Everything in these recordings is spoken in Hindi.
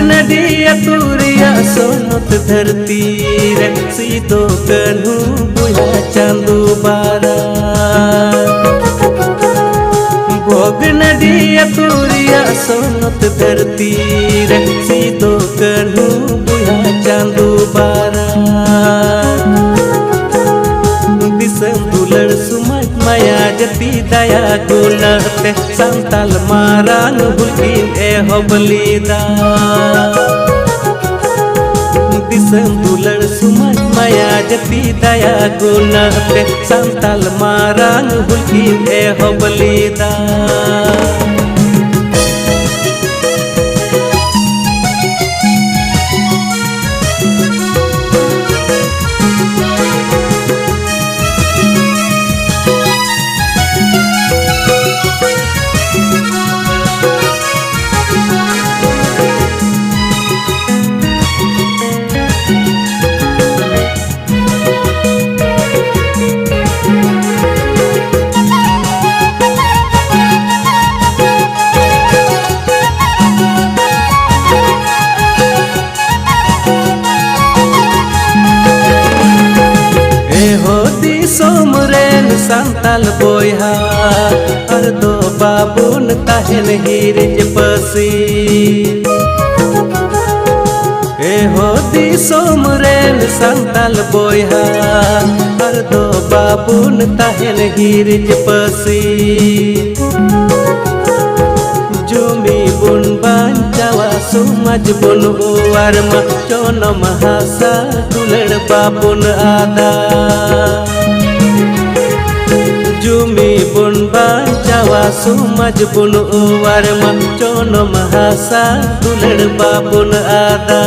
नदिया तुरिया सोनत धरती रे सीतो कन्हू बुया चांदू बारा भोग नदिया तुरिया सोनत धरती रे सीतो कन्हू बुया चांदू बारा दिसम दुलड़ सुमय माया जती दया गुणते संताल मारान हुलकिन ए होबलीदा दिसम दुलड़ सुमय माया जती दया गुणते संताल मारान हुलकिन ए होबलीदा सोमरेन संताल बोया और दो बाबून ताहन हीरिज पसी ए होती सोमरेन संताल बोया और दो बाबून ताहन हीरिज पसी जुमी बुन बांचावा सुमज बुन उवारमा चोनो महासा दुलड़ बाबुन आदा जुमी बुन बांचावा सुमज बुन उवारमा चोनो महासा दुलड़ बाबुन आदा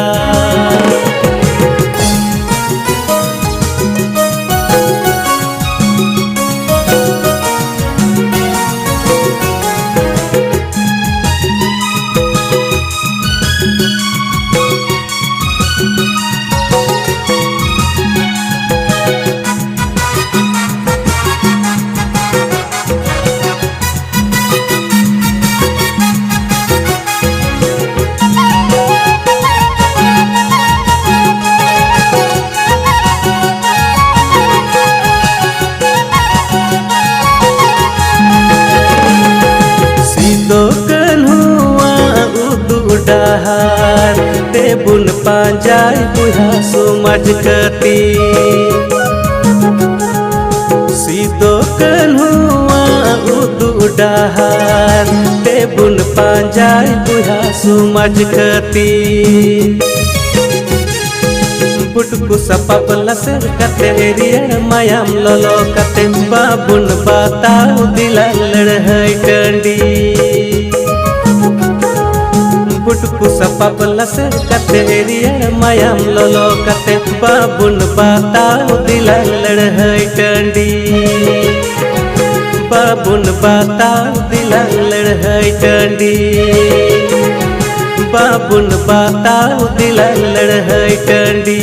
डहार ते बुन पांजाय बुहा सुमज कती सीतो कन्हुआ उदु डहार ते बुन पांजाय बुहा सुमज कती पुटकु सपप लसर कते रियड़ मायाम लोलो कते बाबुन बताओ दिला लड़हई टंडी पुटकु सपप लसर कते रियड़ मायाम लोलो कते बाबुन बताओ दिला लड़हई टंडी बाबुन बताओ दिला लड़हई टंडी बाबुन बताओ दिला लड़हई टंडी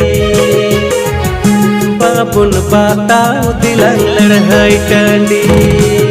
बाबुन बताओ दिला लड़हई टंडी।